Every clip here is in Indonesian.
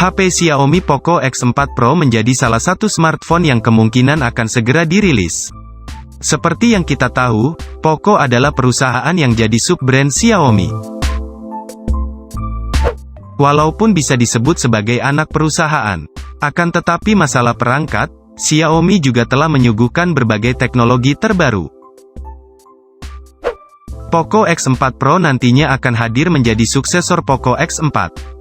HP Xiaomi Poco X4 Pro menjadi salah satu smartphone yang kemungkinan akan segera dirilis. Seperti yang kita tahu, Poco adalah perusahaan yang jadi sub-brand Xiaomi. Walaupun bisa disebut sebagai anak perusahaan, akan tetapi masalah perangkat, Xiaomi juga telah menyuguhkan berbagai teknologi terbaru. Poco X4 Pro nantinya akan hadir menjadi suksesor Poco X4.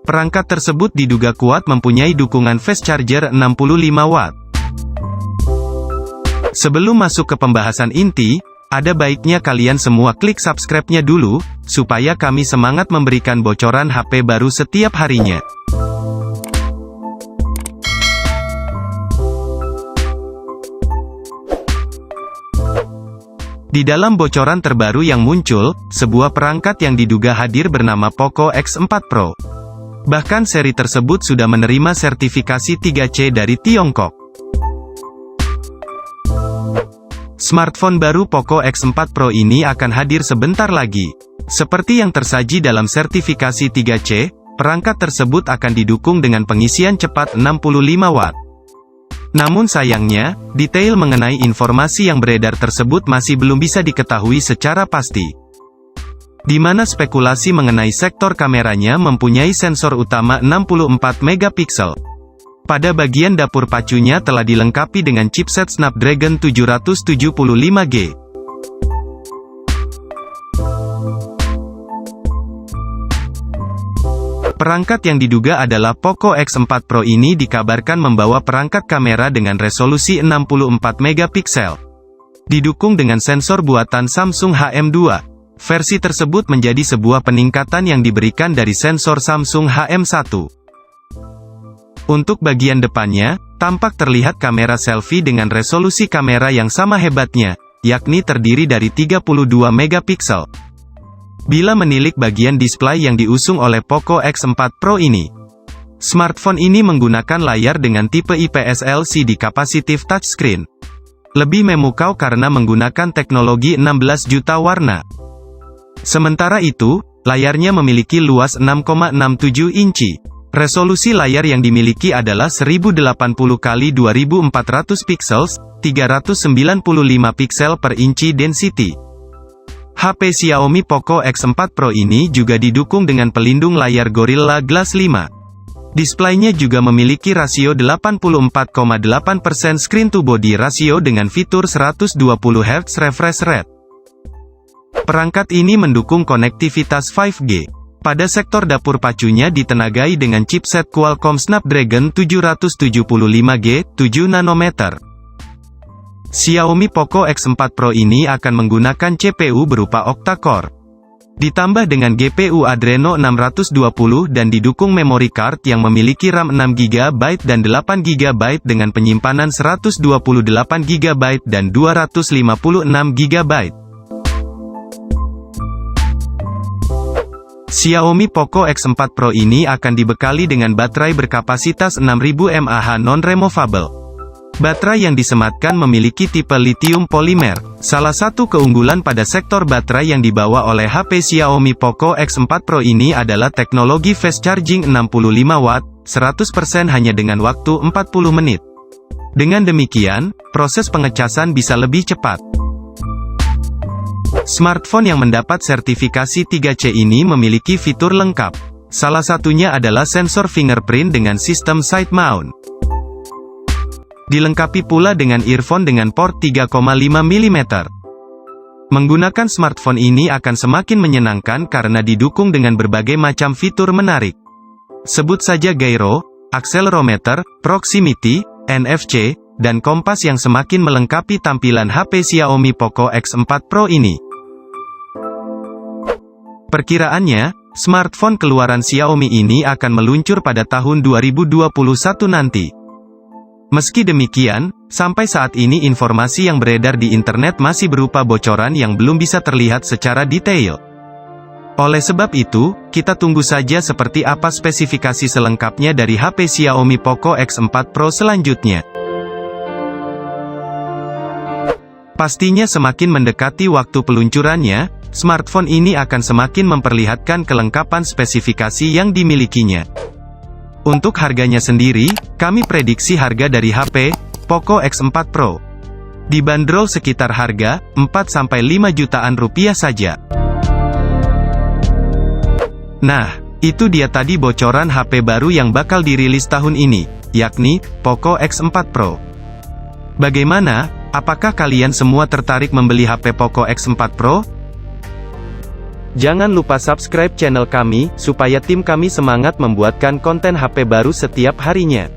Perangkat tersebut diduga kuat mempunyai dukungan fast charger 65 watt. Sebelum masuk ke pembahasan inti, ada baiknya kalian semua klik subscribe-nya dulu, supaya kami semangat memberikan bocoran HP baru setiap harinya. Di dalam bocoran terbaru yang muncul, sebuah perangkat yang diduga hadir bernama Poco X4 Pro. Bahkan seri tersebut sudah menerima sertifikasi 3C dari Tiongkok. Smartphone baru Poco X4 Pro ini akan hadir sebentar lagi. Seperti yang tersaji dalam sertifikasi 3C, perangkat tersebut akan didukung dengan pengisian cepat 65 watt. Namun sayangnya, detail mengenai informasi yang beredar tersebut masih belum bisa diketahui secara pasti. Di mana spekulasi mengenai sektor kameranya mempunyai sensor utama 64 megapiksel. Pada bagian dapur pacunya telah dilengkapi dengan chipset Snapdragon 775G. Perangkat yang diduga adalah Poco X4 Pro ini dikabarkan membawa perangkat kamera dengan resolusi 64 megapiksel. Didukung dengan sensor buatan Samsung HM2. Versi tersebut menjadi sebuah peningkatan yang diberikan dari sensor Samsung HM1. Untuk bagian depannya, tampak terlihat kamera selfie dengan resolusi kamera yang sama hebatnya, yakni terdiri dari 32 megapiksel. Bila menilik bagian display yang diusung oleh Poco X4 Pro ini, smartphone ini menggunakan layar dengan tipe IPS LCD Capacitive Touchscreen. Lebih memukau karena menggunakan teknologi 16 juta warna. Sementara itu, layarnya memiliki luas 6,67 inci. Resolusi layar yang dimiliki adalah 1080 x 2400 pixels, 395 piksel per inci density. HP Xiaomi Poco X4 Pro ini juga didukung dengan pelindung layar Gorilla Glass 5. Displaynya juga memiliki rasio 84,8% screen to body ratio dengan fitur 120 Hz refresh rate. Perangkat ini mendukung konektivitas 5G. Pada sektor dapur pacunya ditenagai dengan chipset Qualcomm Snapdragon 775G, 7 nanometer. Xiaomi Poco X4 Pro ini akan menggunakan CPU berupa octa-core. Ditambah dengan GPU Adreno 620 dan didukung memory card yang memiliki RAM 6GB dan 8GB dengan penyimpanan 128GB dan 256GB. Xiaomi Poco X4 Pro ini akan dibekali dengan baterai berkapasitas 6000 mAh non-removable. Baterai yang disematkan memiliki tipe lithium polymer. Salah satu keunggulan pada sektor baterai yang dibawa oleh HP Xiaomi Poco X4 Pro ini adalah teknologi fast charging 65 watt, 100% hanya dengan waktu 40 menit. Dengan demikian, proses pengecasan bisa lebih cepat. Smartphone yang mendapat sertifikasi 3C ini memiliki fitur lengkap. Salah satunya adalah sensor fingerprint dengan sistem side mount. Dilengkapi pula dengan earphone dengan port 3,5 mm. Menggunakan smartphone ini akan semakin menyenangkan karena didukung dengan berbagai macam fitur menarik. Sebut saja gyro, accelerometer, proximity, NFC, dan kompas yang semakin melengkapi tampilan HP Xiaomi Poco X4 Pro ini. Perkiraannya, smartphone keluaran Xiaomi ini akan meluncur pada tahun 2021 nanti. Meski demikian, sampai saat ini informasi yang beredar di internet masih berupa bocoran yang belum bisa terlihat secara detail. Oleh sebab itu, kita tunggu saja seperti apa spesifikasi selengkapnya dari HP Xiaomi Poco X4 Pro selanjutnya. Pastinya semakin mendekati waktu peluncurannya, smartphone ini akan semakin memperlihatkan kelengkapan spesifikasi yang dimilikinya. Untuk harganya sendiri, kami prediksi harga dari HP Poco X4 Pro dibanderol sekitar harga 4-5 jutaan rupiah saja. Nah, itu dia tadi bocoran HP baru yang bakal dirilis tahun ini, yakni Poco X4 Pro. Bagaimana? Apakah kalian semua tertarik membeli HP Poco X4 Pro? Jangan lupa subscribe channel kami, supaya tim kami semangat membuatkan konten HP baru setiap harinya.